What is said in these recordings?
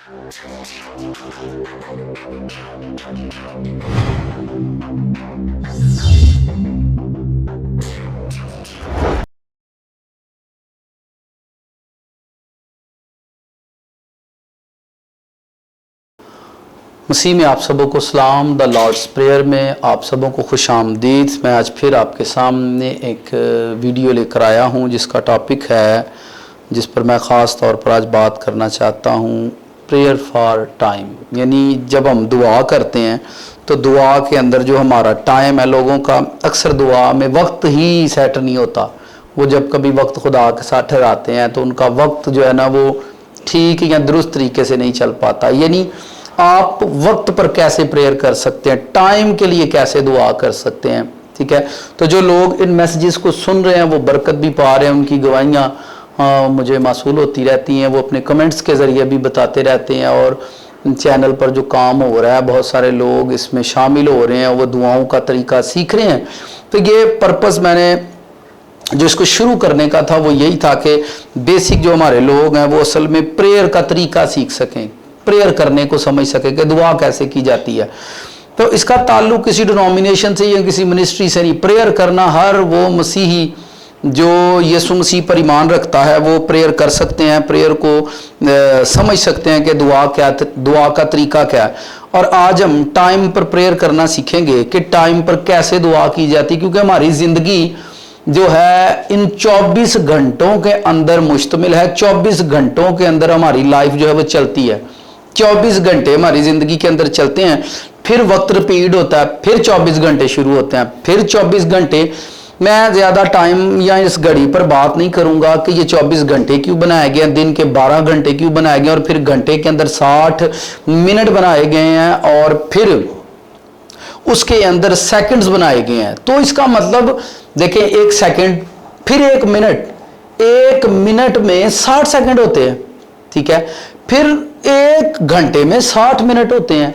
मसीह में आप सबों को सलाम। द लॉर्ड्स प्रेयर में आप सबों को खुश आमदीद। मैं आज फिर आपके सामने एक वीडियो लेकर आया हूं जिसका टॉपिक है, जिस पर मैं ख़ास तौर पर आज बात करना चाहता हूं, प्रेयर फॉर टाइम। यानी जब हम दुआ करते हैं तो दुआ के अंदर जो हमारा टाइम है, लोगों का अक्सर दुआ में वक्त ही सेट नहीं होता। वो जब कभी वक्त खुदा के साथ ठहराते हैं तो उनका वक्त जो है ना वो ठीक या दुरुस्त तरीके से नहीं चल पाता। यानी आप वक्त पर कैसे प्रेयर कर सकते हैं, टाइम के लिए कैसे दुआ कर सकते हैं, ठीक है। तो जो लोग इन मैसेजेस को सुन रहे हैं वो बरकत भी पा रहे हैं, उनकी गवाहियाँ मुझे मासूल होती रहती हैं, वो अपने कमेंट्स के ज़रिए भी बताते रहते हैं। और चैनल पर जो काम हो रहा है, बहुत सारे लोग इसमें शामिल हो रहे हैं, वो दुआओं का तरीका सीख रहे हैं। तो ये पर्पज़ मैंने जो इसको शुरू करने का था वो यही था कि बेसिक जो हमारे लोग हैं वो असल में प्रेयर का तरीका सीख सकें, प्रेयर करने को समझ सके कि दुआ कैसे की जाती है। तो इसका ताल्लुक किसी डिनोमिनेशन से या किसी मिनिस्ट्री से नहीं। प्रेयर करना हर वो मसीही जो यीशु मसीह पर ईमान रखता है वो प्रेयर कर सकते हैं, प्रेयर को समझ सकते हैं कि दुआ का तरीका क्या है। और आज हम टाइम पर प्रेयर करना सीखेंगे कि टाइम पर कैसे दुआ की जाती है, क्योंकि हमारी ज़िंदगी जो है इन 24 घंटों के अंदर मुश्तमिल है। 24 घंटों के अंदर हमारी लाइफ जो है वो चलती है। 24 घंटे हमारी ज़िंदगी के अंदर चलते हैं, फिर वक्त रिपीट होता है, फिर 24 घंटे शुरू होते हैं, फिर 24 घंटे। मैं ज़्यादा टाइम या इस घड़ी पर बात नहीं करूंगा कि ये 24 घंटे क्यों बनाए गए हैं, दिन के 12 घंटे क्यों बनाए गए हैं, और फिर घंटे के अंदर 60 मिनट बनाए गए हैं, और फिर उसके अंदर सेकंड्स बनाए गए हैं। तो इसका मतलब देखें, एक सेकंड, फिर एक मिनट में 60 सेकंड होते हैं, ठीक है। फिर एक घंटे में 60 मिनट होते हैं,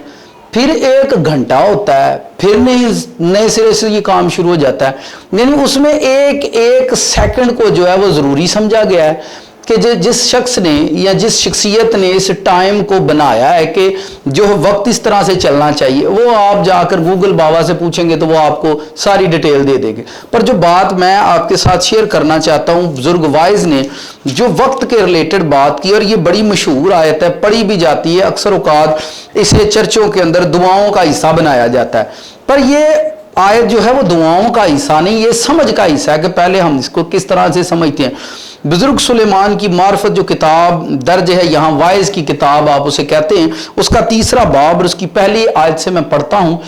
फिर एक घंटा होता है, फिर नए सिरे से ये काम शुरू हो जाता है। यानी उसमें एक सेकंड को जो है वो ज़रूरी समझा गया है कि जिस शख्स ने या जिस शख्सियत ने इस टाइम को बनाया है कि जो वक्त इस तरह से चलना चाहिए, वो आप जाकर गूगल बाबा से पूछेंगे तो वो आपको सारी डिटेल दे देंगे। पर जो बात मैं आपके साथ शेयर करना चाहता हूँ, बुजुर्ग वाइज ने जो वक्त के रिलेटेड बात की, और ये बड़ी मशहूर आयत है, पढ़ी भी जाती है अक्सर औकात, इसे चर्चों के अंदर दुआओं का हिस्सा बनाया जाता है। पर ये आयत जो है वो दुआओं का हिस्सा नहीं, ये समझ का हिस्सा है कि पहले हम इसको किस तरह से समझते हैं। बुजुर्ग सुलेमान की मार्फत जो किताब दर्ज है, यहाँ वाइज की किताब आप उसे कहते हैं, उसका 3रा बाब और उसकी पहली आयत से मैं पढ़ता हूँ।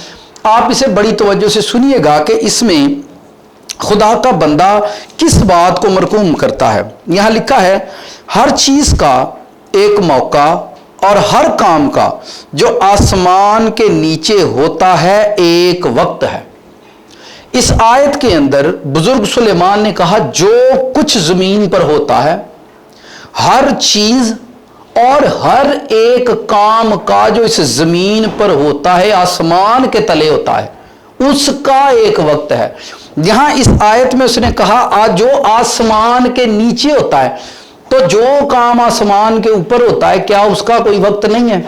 आप इसे बड़ी तवज्जो से सुनिएगा कि इसमें खुदा का बंदा किस बात को मरकूम करता है। यहाँ लिखा है, हर चीज़ का एक मौका और हर काम का जो आसमान के नीचे होता है एक वक्त है। इस आयत के अंदर बुजुर्ग सुलेमान ने कहा, जो कुछ जमीन पर होता है, हर चीज और हर एक काम का जो इस जमीन पर होता है, आसमान के तले होता है, उसका एक वक्त है। यहां इस आयत में उसने कहा जो आसमान के नीचे होता है, तो जो काम आसमान के ऊपर होता है, क्या उसका कोई वक्त नहीं है?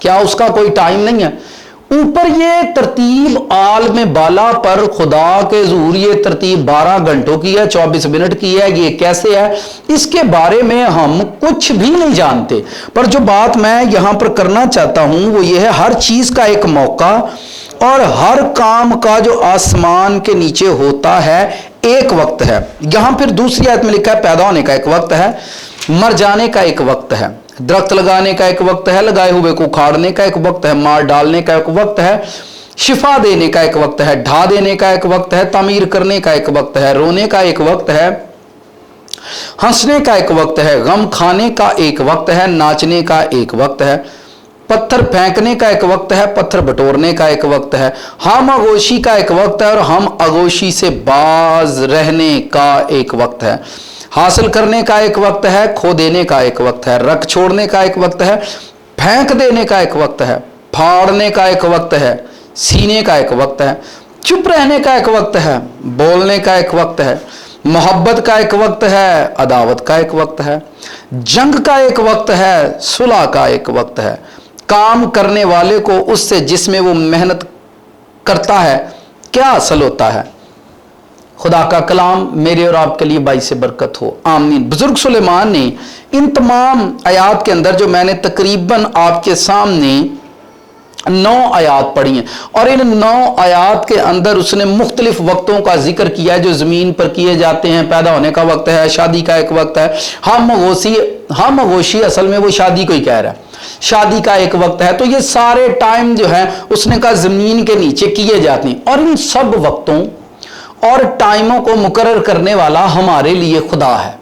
क्या उसका कोई टाइम नहीं है? ऊपर ये तरतीब आलम बाला पर खुदा के ज़हूर ये तरतीब 12 घंटों की है, 24 मिनट की है। ये कैसे है, इसके बारे में हम कुछ भी नहीं जानते। पर जो बात मैं यहां पर करना चाहता हूं वो ये है, हर चीज का एक मौका और हर काम का जो आसमान के नीचे होता है एक वक्त है। यहां फिर दूसरी आयत में लिखा है, पैदा होने का एक वक्त है, मर जाने का एक वक्त है, दरख्त लगाने का एक वक्त है, लगाए हुए को उखाड़ने का एक वक्त है, मार डालने का एक वक्त है, शिफा देने का एक वक्त है, ढा देने का एक वक्त है, तामीर करने का एक वक्त है, रोने का एक वक्त है, हंसने का एक वक्त है, गम खाने का एक वक्त है, नाचने का एक वक्त है, पत्थर फेंकने का एक वक्त है, पत्थर बटोरने का एक वक्त है, हम आगोशी का एक वक्त है और हम आगोशी से बाज रहने का एक वक्त है, हासिल करने का एक वक्त है, खो देने का एक वक्त है, रख छोड़ने का एक वक्त है, फेंक देने का एक वक्त है, फाड़ने का एक वक्त है, सीने का एक वक्त है, चुप रहने का एक वक्त है, बोलने का एक वक्त है, मोहब्बत का एक वक्त है, अदावत का एक वक्त है, जंग का एक वक्त है, सुलह का एक वक्त है। काम करने वाले को उससे जिसमें वो मेहनत करता है क्या हासिल होता है। खुदा का कलाम मेरे और आपके लिए बाइस बरकत हो, आमीन। बुजुर्ग सुलेमान ने इन तमाम आयात के अंदर जो मैंने तकरीबन आपके सामने 9 आयात पढ़ी हैं, और इन 9 आयात के अंदर उसने मुख्तलिफ वक्तों का जिक्र किया है जो ज़मीन पर किए जाते हैं। पैदा होने का वक्त है, शादी का एक वक्त है, हम गोशी असल में वो शादी को ही कह रहा है, शादी का एक वक्त है। तो ये सारे टाइम जो है उसने कहा ज़मीन के नीचे किए जाते हैं, और इन सब वक्तों और टाइमों को मुकर्रर करने वाला हमारे लिए खुदा है।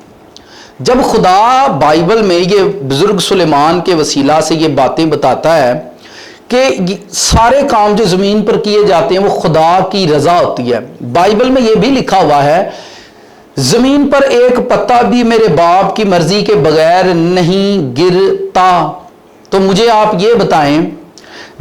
जब खुदा बाइबल में ये बुजुर्ग सुलेमान के वसीला से ये बातें बताता है कि सारे काम जो ज़मीन पर किए जाते हैं वो खुदा की रज़ा होती है। बाइबल में ये भी लिखा हुआ है, ज़मीन पर एक पत्ता भी मेरे बाप की मर्जी के बगैर नहीं गिरता। तो मुझे आप ये बताएं,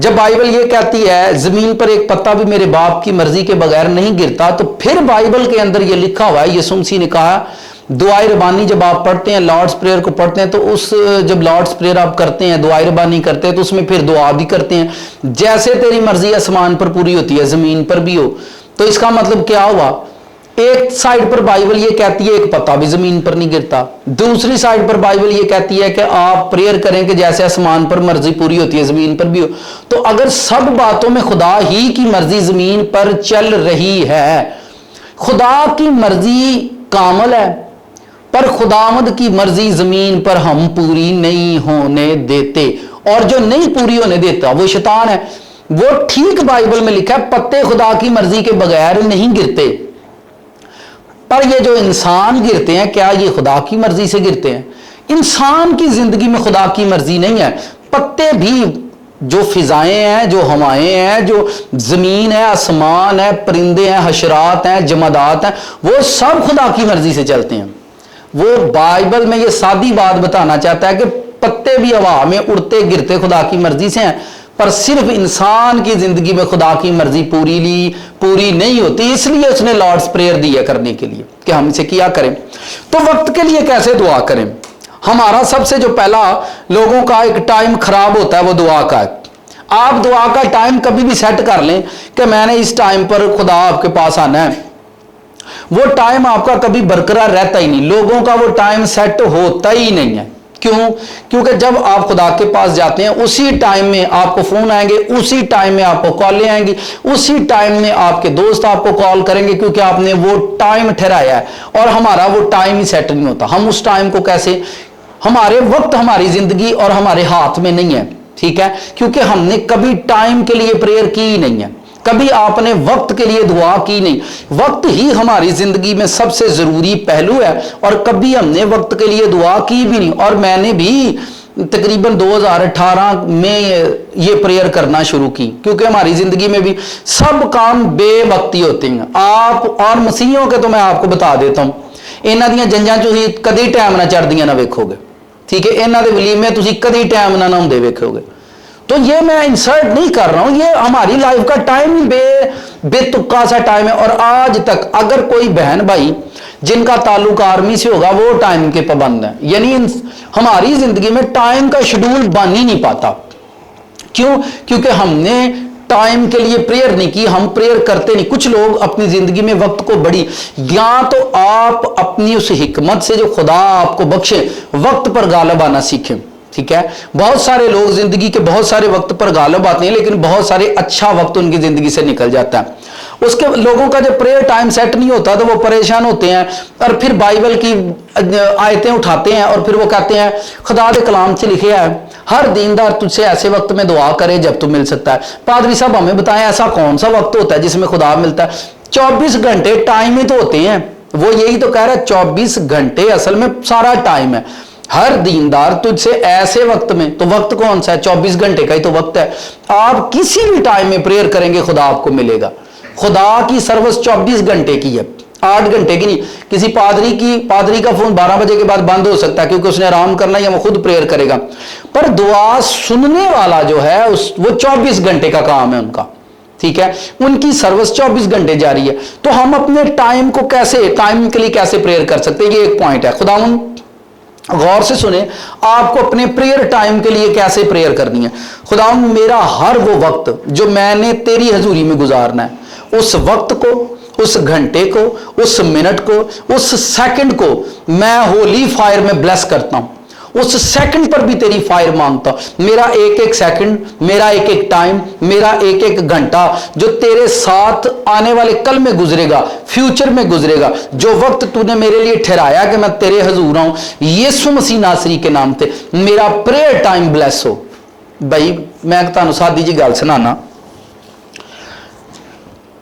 जब बाइबल ये कहती है ज़मीन पर एक पत्ता भी मेरे बाप की मर्जी के बगैर नहीं गिरता, तो फिर बाइबल के अंदर ये लिखा हुआ है, यीशु मसीह ने कहा दुआए रबानी जब आप पढ़ते हैं, लॉर्ड्स प्रेयर को पढ़ते हैं, तो उस जब लॉर्ड्स प्रेयर आप करते हैं, दुआए रबानी करते हैं, तो उसमें फिर दुआ भी करते हैं, जैसे तेरी मर्जी आसमान पर पूरी होती है ज़मीन पर भी हो। तो इसका मतलब क्या हुआ, एक साइड पर बाइबल ये कहती है एक पत्ता भी ज़मीन पर नहीं गिरता, दूसरी साइड पर बाइबल ये कहती है कि आप प्रेयर करें कि जैसे आसमान पर मर्जी पूरी होती है ज़मीन पर भी हो। तो अगर सब बातों में खुदा ही की मर्जी ज़मीन पर चल रही है, खुदा की मर्जी कामल है, पर खुदावंद की मर्जी ज़मीन पर हम पूरी नहीं होने देते, और जो नहीं पूरी होने देता वो शैतान है। वो ठीक बाइबल में लिखा है पत्ते खुदा की मर्जी के बगैर नहीं गिरते, पर ये जो इंसान गिरते हैं क्या ये खुदा की मर्जी से गिरते हैं? इंसान की जिंदगी में खुदा की मर्जी नहीं है। पत्ते भी, जो फिजाएं हैं, जो हवाएं हैं, जो जमीन है, आसमान है, परिंदे हैं, हशरात हैं, जमादात हैं, वो सब खुदा की मर्जी से चलते हैं। वो बाइबल में ये सादी बात बताना चाहता है कि पत्ते भी हवा में उड़ते गिरते खुदा की मर्जी से हैं, पर सिर्फ इंसान की जिंदगी में खुदा की मर्जी पूरी नहीं होती। इसलिए उसने लॉर्ड्स प्रेयर दी है करने के लिए कि हम इसे किया करें। तो वक्त के लिए कैसे दुआ करें? हमारा सबसे जो पहला लोगों का एक टाइम खराब होता है वो दुआ का है। आप दुआ का टाइम कभी भी सेट कर लें कि मैंने इस टाइम पर खुदा आपके पास आना है, वो टाइम आपका कभी बरकरार रहता ही नहीं। लोगों का वो टाइम सेट होता ही नहीं है। क्यों? क्योंकि जब आप खुदा के पास जाते हैं उसी टाइम में आपको फोन आएंगे, उसी टाइम में आपको कॉलें आएंगी, उसी टाइम में आपके दोस्त आपको कॉल करेंगे, क्योंकि आपने वो टाइम ठहराया है। और हमारा वो टाइम ही सेट नहीं होता। हम उस टाइम को कैसे, हमारे वक्त हमारी जिंदगी और हमारे हाथ में नहीं है, ठीक है, क्योंकि हमने कभी टाइम के लिए प्रेयर की ही नहीं है, कभी आपने वक्त के लिए दुआ की नहीं। वक्त ही हमारी जिंदगी में सबसे जरूरी पहलू है, और कभी हमने वक्त के लिए दुआ की भी नहीं। और मैंने भी तकरीबन 2018 में ये प्रेयर करना शुरू की, क्योंकि हमारी जिंदगी में भी सब काम बेवक्ती होते हैं। आप और मसीहों के तो मैं आपको बता देता हूं, इन्हां दियां जंजां तुसीं कदी टाइम ना चढ़दियां ना वेखोगे, ठीक है, इन्हां दे वलीमे तुसीं कदी टाइम ना नहाउंदे वेखोगे। तो ये मैं इंसर्ट नहीं कर रहा हूं, ये हमारी लाइफ का टाइम ही बेतुका सा टाइम है। और आज तक अगर कोई बहन भाई जिनका ताल्लुक आर्मी से होगा वो टाइम के पाबंद है, यानी हमारी जिंदगी में टाइम का शेड्यूल बन ही नहीं पाता। क्यों? क्योंकि हमने टाइम के लिए प्रेयर नहीं की, हम प्रेयर करते नहीं। कुछ लोग अपनी जिंदगी में वक्त को बड़ी, या तो आप अपनी उस हिकमत से जो खुदा आपको बख्शे वक्त पर गालिब आना सीखें, ठीक है। बहुत सारे लोग जिंदगी के बहुत सारे वक्त पर गालिब आते हैं, लेकिन बहुत सारे अच्छा वक्त उनकी जिंदगी से निकल जाता है। उसके लोगों का जब प्रेयर टाइम सेट नहीं होता तो वो परेशान होते हैं, और फिर बाइबल की आयतें उठाते हैं और फिर वो कहते हैं खुदा के कलाम से लिखे है हर दीनदार तुझसे ऐसे वक्त में दुआ करे जब तू मिल सकता है। पादरी साहब हमें बताएं ऐसा कौन सा वक्त होता है जिसमें खुदा मिलता है? 24 घंटे टाइम ही तो होते हैं। वो यही तो कह रहा है 24 घंटे असल में सारा टाइम है। हर दीनदार तुझसे ऐसे वक्त में, तो वक्त कौन सा है? 24 घंटे का ही तो वक्त है। आप किसी भी टाइम में प्रेयर करेंगे खुदा आपको मिलेगा। खुदा की सर्विस 24 घंटे की है, 8 घंटे की नहीं। किसी पादरी का फोन 12 बजे के बाद बंद हो सकता है क्योंकि उसने आराम करना या वो खुद प्रेयर करेगा, पर दुआ सुनने वाला जो है वो 24 घंटे का काम है उनका। ठीक है, उनकी सर्विस 24 घंटे जारी है। तो हम अपने टाइम को कैसे, टाइम के लिए कैसे प्रेयर कर सकते हैं, ये एक पॉइंट है। खुदावंद गौर से सुने, आपको अपने प्रेयर टाइम के लिए कैसे प्रेयर करनी है। खुदावंद मेरा हर वो वक्त जो मैंने तेरी हजूरी में गुजारना है, उस वक्त को, उस घंटे को, उस मिनट को, उस सेकंड को मैं होली फायर में ब्लेस करता हूं। उस सेकंड पर भी तेरी फायर मांगता हूं। मेरा एक एक सेकंड, मेरा एक एक टाइम, मेरा एक एक घंटा जो तेरे साथ आने वाले कल में गुजरेगा, फ्यूचर में गुजरेगा, जो वक्त तूने मेरे लिए ठहराया कि मैं तेरे हजूर आऊं, यीशु मसीह नासरी के नाम से मेरा प्रेयर टाइम ब्लेस हो। भाई मैं तुहानू सादी जी गल सुनाना,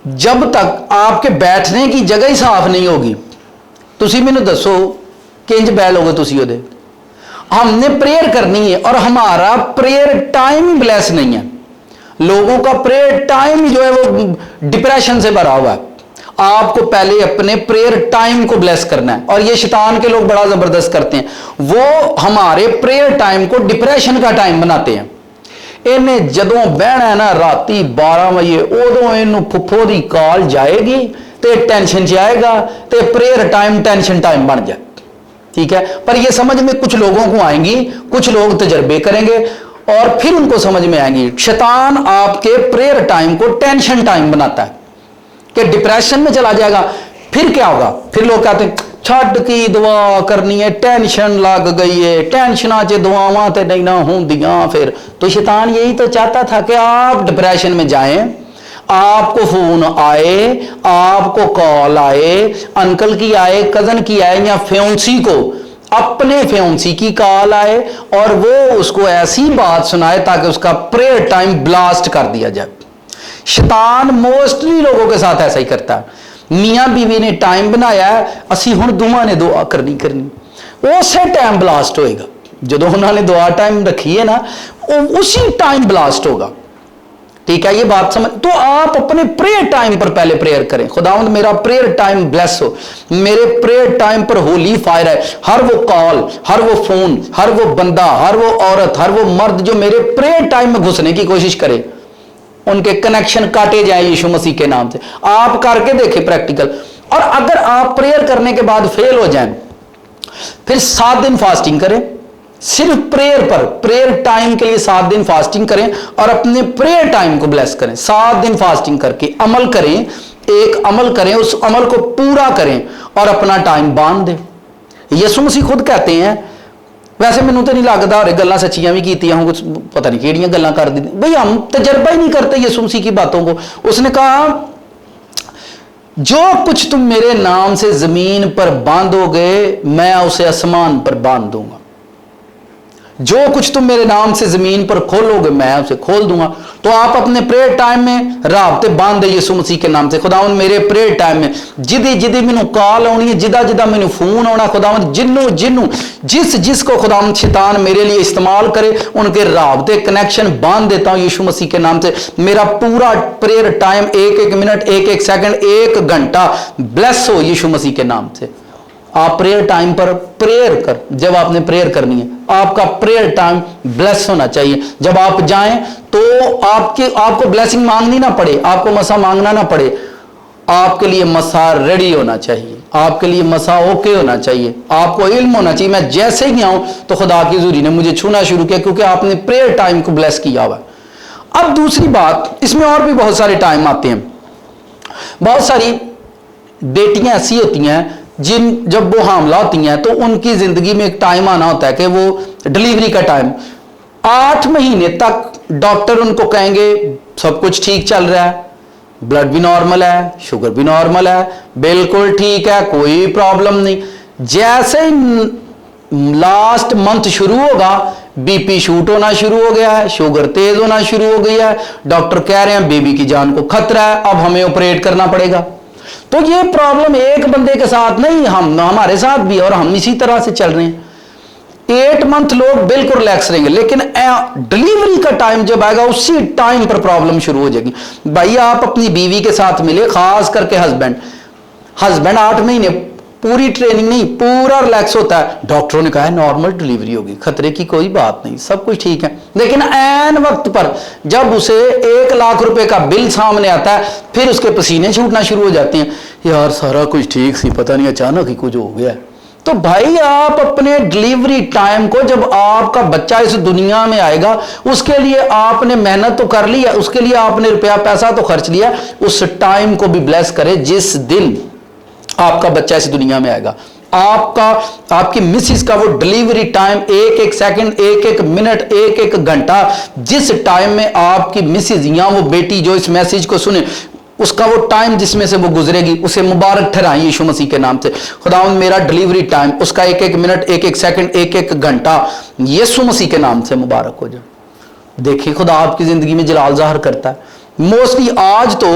जब तक आपके बैठने की जगह ही साफ नहीं होगी, तुसी मैनू दसो किंज बैठ लोगे तुसी ओदे। हमने प्रेयर करनी है और हमारा प्रेयर टाइम ही ब्लेस नहीं है। लोगों का प्रेयर टाइम जो है वो डिप्रेशन से भरा हुआ है। आपको पहले अपने प्रेयर टाइम को ब्लेस करना है, और ये शैतान के लोग बड़ा जबरदस्त करते हैं, वो हमारे प्रेयर टाइम को डिप्रेशन का टाइम बनाते हैं। इन्हें जदों बहना है ना राती 12 बजे, उदों इनू फुफो दी कॉल जाएगी तो टेंशन च आएगा, तो प्रेयर टाइम टेंशन टाइम बन जाए। ठीक है, पर ये समझ में कुछ लोगों को आएंगी, कुछ लोग तजर्बे करेंगे और फिर उनको समझ में आएंगी। शैतान आपके प्रेयर टाइम को टेंशन टाइम बनाता है कि डिप्रेशन में चला जाएगा। फिर क्या होगा, फिर लोग कहते हैं छड़ की दुआ करनी है, टेंशन लग गई है, टेंशना च दुआवां ते नहीं ना होंदियां। फिर तो शैतान यही तो चाहता था कि आप डिप्रेशन में जाएं, आपको फोन आए, आपको कॉल आए, अंकल की आए, कजन की आए, या फ्योंसी को अपने फ्योंसी की कॉल आए और वो उसको ऐसी बात सुनाए ताकि उसका प्रेयर टाइम ब्लास्ट कर दिया जाए। शैतान मोस्टली लोगों के साथ ऐसा ही करता है। मियां बीवी ने टाइम बनाया है, असी हुण दोवां ने दुआ करनी, उसे टाइम ब्लास्ट होएगा। जो उन्होंने दुआ टाइम रखी है ना, उसी टाइम ब्लास्ट होगा। ठीक है, ये बात समझ। तो आप अपने प्रेयर टाइम पर पहले प्रेयर करें, खुदावंद मेरा प्रेयर टाइम ब्लेस हो, मेरे प्रेयर टाइम पर होली फायर है। हर वो कॉल, हर वो फोन, हर वो बंदा, हर वो औरत, हर वो मर्द जो मेरे प्रेयर टाइम में घुसने की कोशिश करे, उनके कनेक्शन काटे जाए यीशु मसीह के नाम से। आप करके देखें प्रैक्टिकल। और अगर आप प्रेयर करने के बाद फेल हो जाएं, फिर 7 दिन फास्टिंग करें, सिर्फ प्रेयर पर, प्रेयर टाइम के लिए 7 दिन फास्टिंग करें और अपने प्रेयर टाइम को ब्लेस करें। 7 दिन फास्टिंग करके अमल करें, एक अमल करें, उस अमल को पूरा करें और अपना टाइम बांध दें। यीशु मसीह खुद कहते हैं, वैसे मैनू तो नहीं लगता और गल्लां सच्चियां भी कीतियां हों, कुछ पता नहीं किहड़ियां गल्लां कर दी भाई, हम तजर्बा ही नहीं करते यीशु मसीह की बातों को। उसने कहा जो कुछ तुम मेरे नाम से जमीन पर बांधोगे मैं उसे आसमान पर बांध दूंगा, जो कुछ तुम मेरे नाम से जमीन पर खोलोगे मैं उसे खोल दूंगा। तो आप अपने प्रेयर टाइम में राबते बांधे यीशु मसीह के नाम से। खुदावंद मेरे प्रेयर टाइम में जिदी जिदी मैनू कॉल आनी है, जिदा जिदा मैनू फोन आना, खुदावंद जिन्नू जिन्नू जिस जिसको खुदावंद शैतान मेरे लिए इस्तेमाल करे, उनके राबते कनेक्शन बांध देता हूं यीशु मसीह के नाम से। मेरा पूरा प्रेयर टाइम, एक एक मिनट, एक एक सेकंड, एक घंटा ब्लेस हो यीशु मसीह के नाम से। आप प्रेयर टाइम पर प्रेयर कर, जब आपने प्रेयर करनी है आपका प्रेयर टाइम ब्लेस होना चाहिए। जब आप जाएं तो आपको ब्लेसिंग मांगनी ना पड़े, आपको मसा मांगना ना पड़े, आपके लिए मसा रेडी होना चाहिए, आपके लिए मसा ओके होना चाहिए, आपको इल्म होना चाहिए। मैं जैसे ही आऊं तो खुदा की हुजूरी ने मुझे छूना शुरू किया, क्योंकि आपने प्रेयर टाइम को ब्लेस किया हुआ। अब दूसरी बात, इसमें और भी बहुत सारे टाइम आते हैं। बहुत सारी बेटियां ऐसी होती हैं जब वो हामला होती हैं तो उनकी जिंदगी में एक टाइम आना होता है कि वो डिलीवरी का टाइम, 8 महीने तक डॉक्टर उनको कहेंगे सब कुछ ठीक चल रहा है, ब्लड भी नॉर्मल है, शुगर भी नॉर्मल है, बिल्कुल ठीक है, कोई प्रॉब्लम नहीं। जैसे ही लास्ट मंथ शुरू होगा बीपी शूट होना शुरू हो गया है, शुगर तेज होना शुरू हो गई है, डॉक्टर कह रहे हैं बेबी की जान को खतरा है, अब हमें ऑपरेट करना पड़ेगा। तो ये प्रॉब्लम एक बंदे के साथ नहीं, हमारे साथ भी, और हम इसी तरह से चल रहे हैं। 8 मंथ लोग बिल्कुल रिलैक्स रहेंगे, लेकिन डिलीवरी का टाइम जब आएगा उसी टाइम पर प्रॉब्लम शुरू हो जाएगी। भाई आप अपनी बीवी के साथ मिले, खास करके हस्बैंड 8 महीने पूरी ट्रेनिंग नहीं, पूरा रिलैक्स होता है। डॉक्टरों ने कहा है नॉर्मल डिलीवरी होगी, खतरे की कोई बात नहीं, सब कुछ ठीक है। लेकिन ऐन वक्त पर जब उसे 1 लाख रुपए का बिल सामने आता है, फिर उसके पसीने छूटना शुरू हो जाते हैं। यार सारा कुछ ठीक सी, पता नहीं अचानक ही कुछ हो गया। तो भाई आप अपने डिलीवरी टाइम को, जब आपका बच्चा इस दुनिया में आएगा, उसके लिए आपने मेहनत तो कर ली है, उसके लिए आपने रुपया पैसा तो खर्च लिया, उस टाइम को भी ब्लेस करें जिस दिन आपका बच्चा इस दुनिया में आएगा। आपकी मिसिस का वो डिलीवरी टाइम, एक एक सेकंड, एक एक मिनट, एक एक घंटा, जिस टाइम में आपकी मिसिस या वो बेटी जो इस मैसेज को सुने, उसका वो टाइम जिसमें से वो गुजरेगी, उसे मुबारक ठहराएं यीशु मसीह के नाम से। खुदावंद मेरा डिलीवरी टाइम, उसका एक एक मिनट, एक एक सेकंड, एक एक घंटा यीशु मसीह के नाम से मुबारक हो जाए। देखिए खुदा आपकी जिंदगी में जलाल ज़ाहिर करता है। मोस्टली आज तो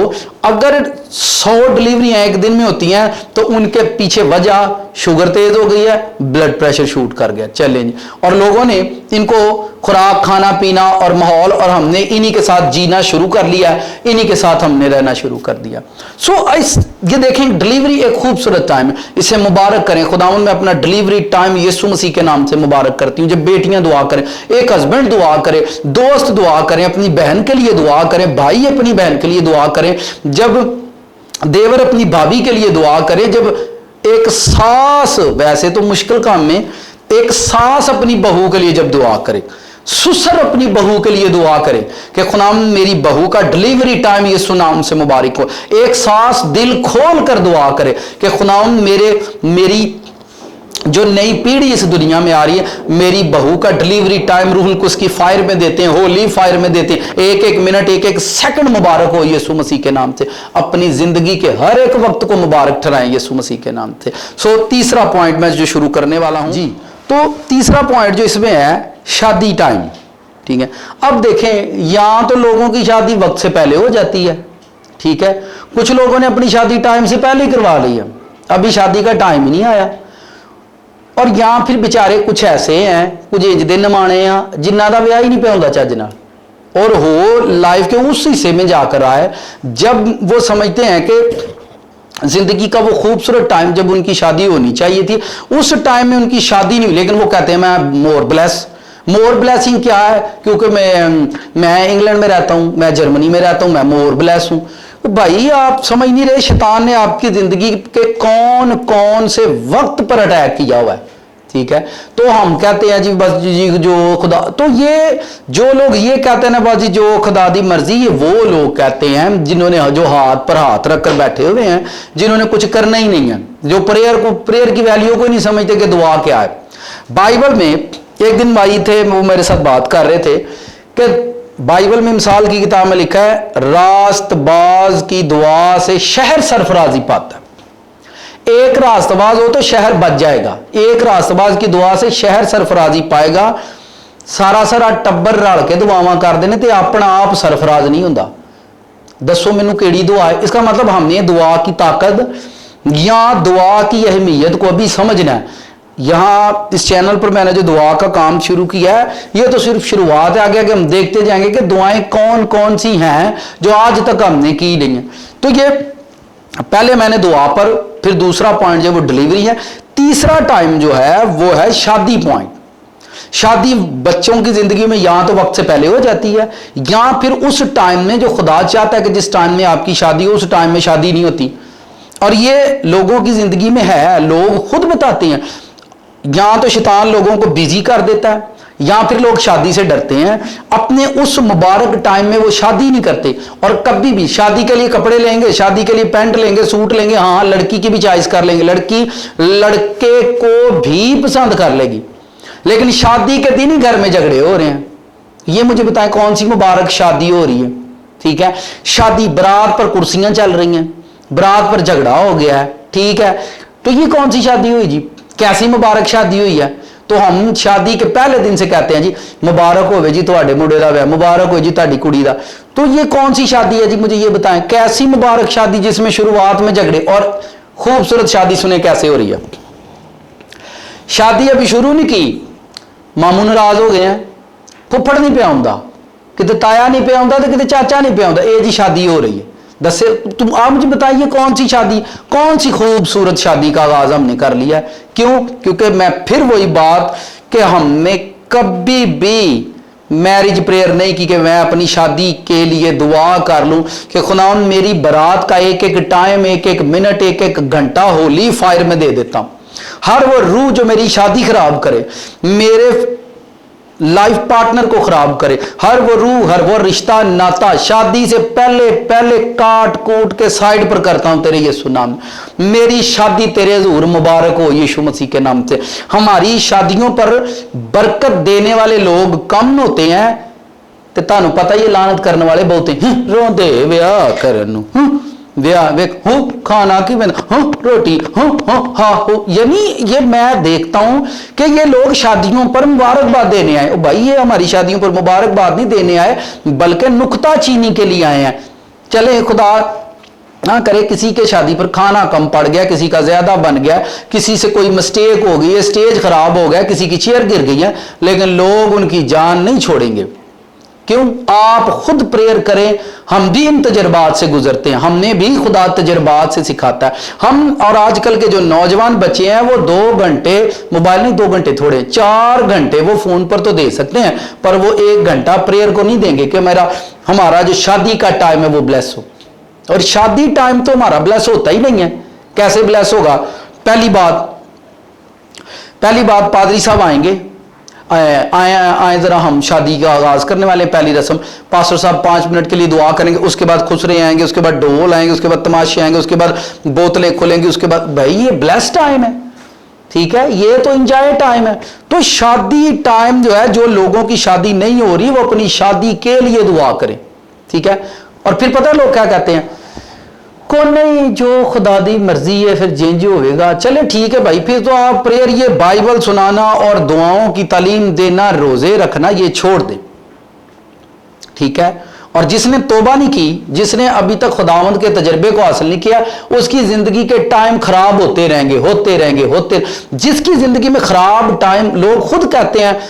अगर 100 डिलीवरियां एक दिन में होती हैं तो उनके पीछे वजह शुगर तेज हो गई है, ब्लड प्रेशर शूट कर गया, चैलेंज। और लोगों ने इनको खुराक, खाना पीना और माहौल, और हमने इन्हीं के साथ जीना शुरू कर लिया, इन्हीं के साथ हमने रहना शुरू कर दिया। ये देखें डिलीवरी एक खूबसूरत टाइम है, इसे मुबारक करें। खुदावंद मैं अपना डिलीवरी टाइम यीशु मसीह के नाम से मुबारक करती हूँ। जब बेटियां दुआ करें, एक हस्बैंड दुआ करे, दोस्त दुआ करें, अपनी बहन के लिए दुआ करें, भाई अपनी बहन के लिए दुआ करें, जब देवर अपनी भाभी के लिए दुआ करें, जब एक सास, वैसे तो मुश्किल काम में, एक सास अपनी बहू के लिए जब दुआ करे, ससुर अपनी बहू के लिए दुआ करे कि खुदावंद मेरी बहू का डिलीवरी टाइम यीशु नाम से मुबारक हो। एक सास दिल खोल कर दुआ करे कि खुदावंद मेरी जो नई पीढ़ी इस दुनिया में आ रही है, मेरी बहू का डिलीवरी टाइम रूहुल कुद्स की फायर में देते हैं, होली फायर में देते हैं, एक एक मिनट, एक एक सेकंड मुबारक हो यीशु मसीह के नाम से। अपनी जिंदगी के हर एक वक्त को मुबारक ठहराएं यीशु मसीह के नाम से। तीसरा पॉइंट मैं जो शुरू करने वाला हूं जी, तो तीसरा पॉइंट जो इसमें है शादी टाइम, ठीक है। अब देखें, यहां तो लोगों की शादी वक्त से पहले हो जाती है, ठीक है। कुछ लोगों ने अपनी शादी टाइम से पहले ही करवा ली है, अभी शादी का टाइम ही नहीं आया। और यहां फिर बेचारे कुछ ऐसे हैं, कुछ इंजदे नमाने हैं जिन्हों का ब्याह ही नहीं पिया चज नाल, और वो लाइफ के उस हिस्से में जाकर आए जब वो समझते हैं कि जिंदगी का वो खूबसूरत टाइम जब उनकी शादी होनी चाहिए थी, उस टाइम में उनकी शादी नहीं हुई। लेकिन वो कहते हैं मैं मोर ब्लेसिंग क्या है, क्योंकि मैं इंग्लैंड में रहता हूं, मैं जर्मनी में रहता हूं, मैं मोर ब्लेस हूं। भाई आप समझ नहीं रहे, शैतान ने आपकी जिंदगी के कौन कौन से वक्त पर अटैक किया हुआ है, ठीक है। तो हम कहते हैं जी बस जी जो खुदा, तो ये जो लोग ये कहते हैं ना बस जी जो खुदा दी मर्जी, ये वो लोग कहते हैं जिन्होंने जो हाथ पर हाथ रखकर बैठे हुए हैं, जिन्होंने कुछ करना ही नहीं है, जो प्रेयर की वैल्यू को नहीं समझते कि दुआ क्या है। बाइबल में एक दिन भाई थे, वो मेरे साथ बात कर रहे थे कि बाइबल में मिसाल की किताब में लिखा है, रास्तबाज की दुआ से शहर सरफराजी पाता है। एक रास्तबाज हो तो शहर बच जाएगा, एक रास्तबाज की दुआ से शहर सरफराजी पाएगा। सारा टब्बर रल के दुआवां कर देने ते अपना आप सरफराज नहीं होंदा। दसो मैनू केड़ी दुआ है? इसका मतलब हमने दुआ की ताकत या दुआ की अहमियत को अभी समझना है। यहां इस चैनल पर मैंने जो दुआ का काम शुरू किया है, ये तो सिर्फ शुरुआत है, आगे हम देखते जाएंगे कि दुआएं कौन कौन सी हैं जो आज तक हमने की नहीं है। तो ये पहले मैंने दुआ पर, फिर दूसरा पॉइंट जो वो डिलीवरी है, तीसरा टाइम जो है वो है शादी पॉइंट। शादी बच्चों की जिंदगी में या तो वक्त से पहले हो जाती है, या फिर उस टाइम में जो खुदा चाहता है कि जिस टाइम में आपकी शादी हो उस टाइम में शादी नहीं होती। और ये लोगों की जिंदगी में है, लोग खुद बताते हैं। या तो शैतान लोगों को बिजी कर देता है, या फिर लोग शादी से डरते हैं, अपने उस मुबारक टाइम में वो शादी नहीं करते। और कभी भी शादी के लिए कपड़े लेंगे, शादी के लिए पैंट लेंगे, सूट लेंगे, हाँ लड़की की भी चॉइस कर लेंगे, लड़की लड़के को भी पसंद कर लेगी, लेकिन शादी के दिन ही घर में झगड़े हो रहे हैं। ये मुझे बताएं कौन सी मुबारक शादी हो रही है? ठीक है, शादी बारात पर कुर्सियां चल रही हैं, बारात पर झगड़ा हो गया है, ठीक है, तो ये कौन सी शादी हुई जी? कैसी मुबारक शादी हुई है? तो हम शादी के पहले दिन से कहते हैं जी मुबारक होवे जी तुहाडे मुंडे दा ब्याह, मुबारक हो जी तुहाडी कुड़ी दा। तो ये कौन सी शादी है जी? मुझे ये बताएं, कैसी मुबारक शादी जिसमें शुरुआत में झगड़े? और खूबसूरत शादी सुने कैसे हो रही है। शादी अभी शुरू नहीं की, मामू नाराज हो गए हैं, फुफड़ नहीं पिया आउंदा, किते ताया नहीं पिया आउंदा, तो किते चाचा नहीं पिया आउंदा, ये जी शादी हो रही है। दसे तुम आप मुझे बताइए कौन सी शादी, कौन सी खूबसूरत शादी का आगाज हमने कर लिया है। क्यों? क्योंकि मैं फिर वही बात कि हमने कभी भी मैरिज प्रेयर नहीं की कि मैं अपनी शादी के लिए दुआ कर लूं कि खुदावन मेरी बारात का एक एक टाइम, एक एक मिनट, एक एक घंटा होली फायर में दे देता हूं। हर वो रूह जो मेरी शादी खराब करे, मेरे लाइफ पार्टनर को खराब करे, हर वो रूह, हर वो रिश्ता नाता शादी से पहले पहले काट कूट के साइड पर करता हूं तेरे यीशु नाम। मेरी शादी तेरे हुजूर मुबारक हो यीशु मसीह के नाम से। हमारी शादियों पर बरकत देने वाले लोग कम होते हैं ते तानू पता ही लानत करने वाले बहुत हैं। रोंदे ब्याह करन ब्याह वेख हो खाना की बना हो रोटी हो हाँ हो, यानी ये मैं देखता हूं कि ये लोग शादियों पर मुबारकबाद देने आए। भाई ये हमारी शादियों पर मुबारकबाद नहीं देने आए बल्कि नुक्ता चीनी के लिए आए हैं। चले खुदा ना करे किसी के शादी पर खाना कम पड़ गया, किसी का ज्यादा बन गया, किसी से कोई मिस्टेक हो गई है, स्टेज खराब हो गया, किसी की चेयर गिर गई है, लेकिन लोग उनकी जान नहीं छोड़ेंगे। क्यों? आप खुद प्रेयर करें। हम भी इन तजर्बात से गुजरते हैं, हमने भी खुदा तजर्बात से सिखाता है। हम और आजकल के जो नौजवान बच्चे हैं वो 2 घंटे मोबाइल नहीं, 2 घंटे थोड़े 4 घंटे वो फोन पर तो दे सकते हैं, पर वो 1 घंटा प्रेयर को नहीं देंगे कि हमारा जो शादी का टाइम है वो ब्लेस हो। और शादी टाइम तो हमारा ब्लेस होता ही नहीं है। कैसे ब्लेस होगा? पहली बात पादरी साहब आएंगे, आए जरा हम शादी का आगाज करने वाले। पहली रस्म पास्टर साहब 5 मिनट के लिए दुआ करेंगे, उसके बाद खुसरे आएंगे, उसके बाद ढोल आएंगे, उसके बाद तमाशे आएंगे, उसके बाद बोतलें खुलेंगी, उसके बाद भाई ये ब्लेस्ड टाइम है, ठीक है, ये तो एंजॉय टाइम है। तो शादी टाइम जो है, जो लोगों की शादी नहीं हो रही वो अपनी शादी के लिए दुआ करें, ठीक है। और फिर पता है लोग क्या कहते हैं, को नहीं जो खुदा दी मर्जी है फिर जिंज होगा। चले ठीक है भाई, फिर तो आप प्रेयर, ये बाइबल सुनाना और दुआओं की तालीम देना, रोजे रखना ये छोड़ दे, ठीक है। और जिसने तौबा नहीं की, जिसने अभी तक खुदावंद के तजर्बे को हासिल नहीं किया, उसकी जिंदगी के टाइम खराब होते रहेंगे। जिसकी जिंदगी में खराब टाइम, लोग खुद कहते हैं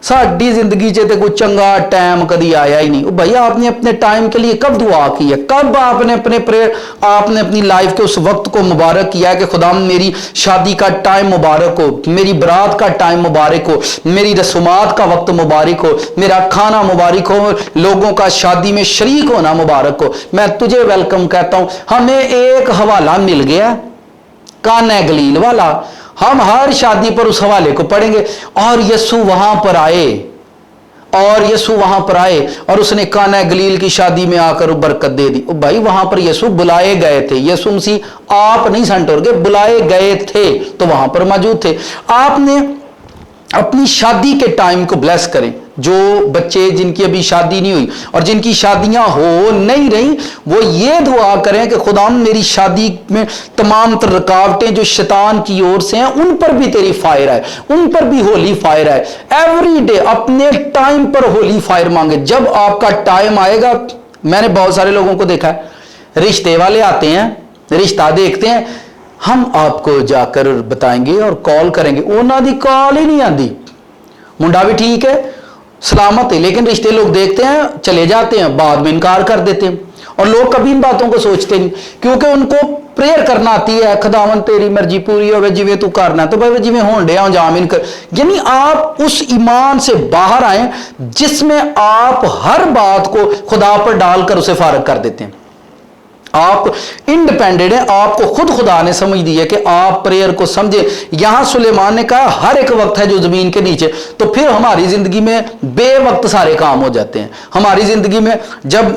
साड़ी जिंदगी च तो कोई चंगा टाइम कभी आया ही नहीं। भाई आपने अपने टाइम के लिए कब दुआ की है? कब आपने अपने प्रेयर, आपने अपनी लाइफ के उस वक्त को मुबारक किया है कि खुदा मेरी शादी का टाइम मुबारक हो, मेरी बरात का टाइम मुबारक हो, मेरी रसूमात का वक्त मुबारक हो, मेरा खाना मुबारक हो, लोगों का शादी में शरीक होना मुबारक हो। मैं तुझे वेलकम कहता हूं। हमें एक हवाला मिल गया काना गलील वाला, हम हर शादी पर उस हवाले को पढ़ेंगे। और यीशु वहां पर आए और उसने काना गलील की शादी में आकर बरकत दे दी। भाई वहां पर यीशु बुलाए गए थे, यीशु मसीह आप नहीं संटोर, बुलाए गए थे तो वहां पर मौजूद थे। आपने अपनी शादी के टाइम को ब्लेस करें। जो बच्चे जिनकी अभी शादी नहीं हुई और जिनकी शादियां हो नहीं रही, वो ये दुआ करें कि खुदा मेरी शादी में तमाम तर रुकावटें जो शैतान की ओर से हैं उन पर भी तेरी फायर आए, उन पर भी होली फायर आए। एवरी डे अपने टाइम पर होली फायर मांगे। जब आपका टाइम आएगा, मैंने बहुत सारे लोगों को देखा है, रिश्ते वाले आते हैं, रिश्ता देखते हैं, हम आपको जाकर बताएंगे और कॉल करेंगे, उन्होंने कॉल ही नहीं आती। मुंडा भी ठीक है, सलामत है, लेकिन रिश्ते लोग देखते हैं, चले जाते हैं, बाद में इनकार कर देते हैं। और लोग कभी इन बातों को सोचते नहीं, क्योंकि उनको प्रेयर करना आती है, खुदावन तेरी मर्जी पूरी हो जिਵੇਂ तू करना, तो भाई जिਵੇਂ होण डे जामिन कर। यानी आप उस ईमान से बाहर आए जिसमें आप हर बात को खुदा पर डालकर उसे फारग कर देते हैं। आप इंडिपेंडेंट हैं, आपको खुद खुदा ने समझ दी है कि आप प्रेयर को समझे। यहां सुलेमान ने कहा हर एक वक्त है जो जमीन के नीचे। तो फिर हमारी जिंदगी में बेवक्त सारे काम हो जाते हैं। हमारी जिंदगी में जब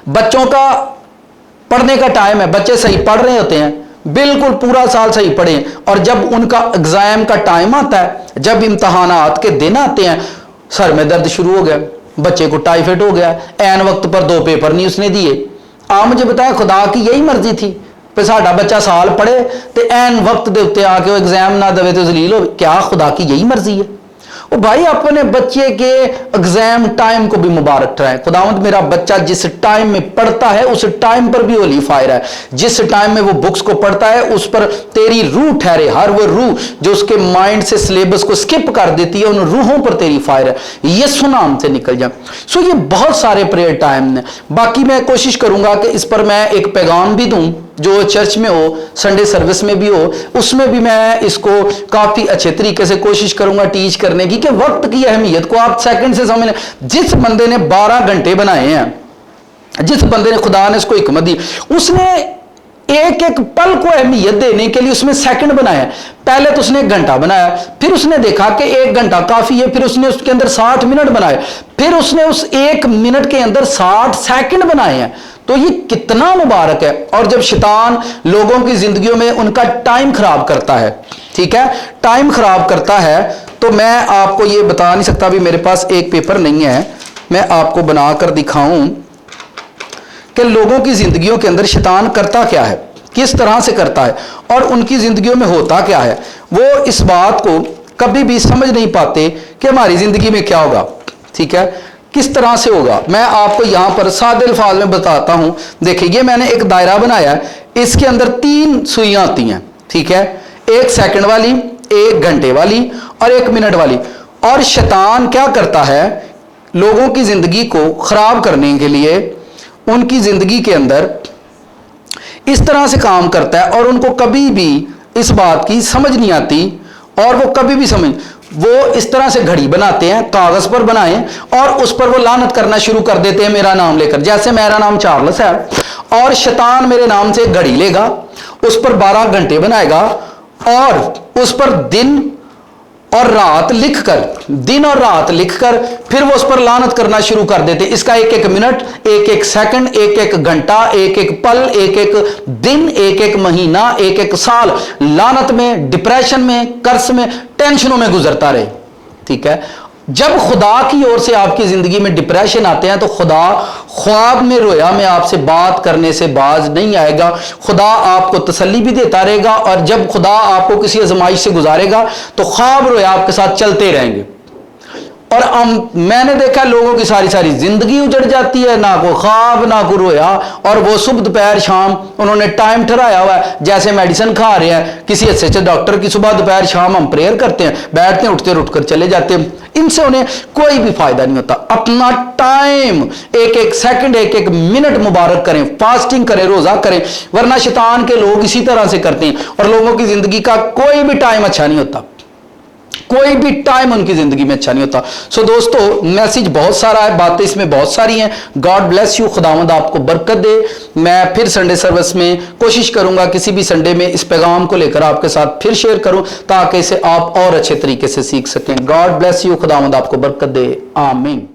बच्चों का पढ़ने का टाइम है, बच्चे सही पढ़ रहे होते हैं, बिल्कुल पूरा साल सही पढ़े, और जब उनका एग्जाम का टाइम आता है, जब इम्तहानात के दिन आते हैं, सर में दर्द शुरू हो गया, बच्चे को टाइफाइड हो गया, ऐन वक्त पर 2 पेपर नहीं उसने दिए। आप मुझे बताएं, खुदा की यही मर्जी थी कि साडा बच्चा साल पढ़े तो ऐन वक्त दे उत्ते आके एग्जाम ना दे तो जलील हो? क्या खुदा की यही मर्जी है? वो भाई अपने बच्चे के एग्जाम टाइम को भी मुबारक ठहराए। खुदावंद मेरा बच्चा जिस टाइम में पढ़ता है उस टाइम पर भी होली फायर है, जिस टाइम में वो बुक्स को पढ़ता है उस पर तेरी रूह ठहरे, हर वो रूह जो उसके माइंड से सिलेबस को स्किप कर देती है उन रूहों पर तेरी फायर है, यीशु नाम से निकल जाए। सो ये बहुत सारे प्रेयर टाइम ने। बाकी मैं कोशिश करूंगा कि इस पर मैं एक पैगाम भी दूं जो चर्च में हो, संडे सर्विस में भी हो, उसमें भी मैं इसको काफी अच्छे तरीके से कोशिश करूंगा टीच करने की कि वक्त की अहमियत को आप सेकंड से समझ लें। जिस बंदे ने 12 घंटे बनाए हैं, जिस बंदे ने, खुदा ने उसको हिकमत दी, उसने एक एक पल को अहमियत देने के लिए उसमें सेकंड बनाया। पहले तो उसने 1 घंटा बनाया, फिर उसने देखा कि 1 घंटा काफी है, फिर उसने उसके अंदर 60 मिनट बनाए, फिर उसने उस 1 मिनट के अंदर 60 सेकंड बनाए हैं। तो ये कितना मुबारक है। और जब शैतान लोगों की जिंदगियों में उनका टाइम खराब करता है, ठीक है, टाइम खराब करता है, तो मैं आपको ये बता नहीं सकता, अभी मेरे पास एक पेपर नहीं है, मैं आपको बनाकर दिखाऊं कि लोगों की जिंदगियों के अंदर शैतान करता क्या है, किस तरह से करता है और उनकी जिंदगियों में होता क्या है। वो इस बात को कभी भी समझ नहीं पाते कि हमारी जिंदगी में क्या होगा, ठीक है, किस तरह से होगा। मैं आपको यहां पर सादे अल्फाज में बताता हूं। देखिए ये मैंने एक दायरा बनाया है, इसके अंदर 3 सुइयां आती हैं, ठीक है, 1 सेकंड वाली, 1 घंटे वाली और 1 मिनट वाली। और शैतान क्या करता है, लोगों की जिंदगी को खराब करने के लिए उनकी जिंदगी के अंदर इस तरह से काम करता है और उनको कभी भी इस बात की समझ नहीं आती। और वो कभी भी वो इस तरह से घड़ी बनाते हैं, कागज पर बनाए और उस पर वो लानत करना शुरू कर देते हैं मेरा नाम लेकर। जैसे मेरा नाम चार्ल्स है और शैतान मेरे नाम से घड़ी लेगा, उस पर 12 घंटे बनाएगा और उस पर दिन और रात लिखकर, दिन और रात लिखकर फिर वो उस पर लानत करना शुरू कर देते। इसका 1-1 मिनट, 1-1 सेकंड, 1-1 घंटा, 1-1 पल, 1-1 दिन, 1-1 महीना, 1-1 साल लानत में, डिप्रेशन में, कर्ज में, टेंशनों में गुजरता रहे, ठीक है। जब खुदा की ओर से आपकी जिंदगी में डिप्रेशन आते हैं तो खुदा ख्वाब में रोया में आपसे बात करने से बाज नहीं आएगा। खुदा आपको तसल्ली भी देता रहेगा और जब खुदा आपको किसी आजमाइश से गुजारेगा तो ख्वाब रोया आपके साथ चलते रहेंगे। और मैंने देखा लोगों की सारी सारी जिंदगी उजड़ जाती है, ना को ख्वाब ना को रोया, और वो सुबह दोपहर शाम उन्होंने टाइम ठहराया हुआ है, जैसे मेडिसिन खा रहे हैं किसी अच्छे डॉक्टर की। सुबह दोपहर शाम हम प्रेयर करते हैं, बैठते हैं, उठते उठकर चले जाते हैं, इनसे उन्हें कोई भी फायदा नहीं होता। अपना टाइम 1-1 सेकंड, 1-1 मिनट मुबारक करें, फास्टिंग करें, रोजा करें, वरना शैतान के लोग इसी तरह से करते हैं और लोगों की जिंदगी का कोई भी टाइम अच्छा नहीं होता, कोई भी टाइम उनकी जिंदगी में अच्छा नहीं होता। सो दोस्तों मैसेज बहुत सारा है, बातें इसमें बहुत सारी हैं। गॉड ब्लेस यू, खुदावंद आपको बरकत दे। मैं फिर संडे सर्विस में कोशिश करूंगा किसी भी संडे में इस पैगाम को लेकर आपके साथ फिर शेयर करूं ताकि इसे आप और अच्छे तरीके से सीख सकें। गॉड ब्लेस यू, खुदावंद आपको बरकत दे। आमीन।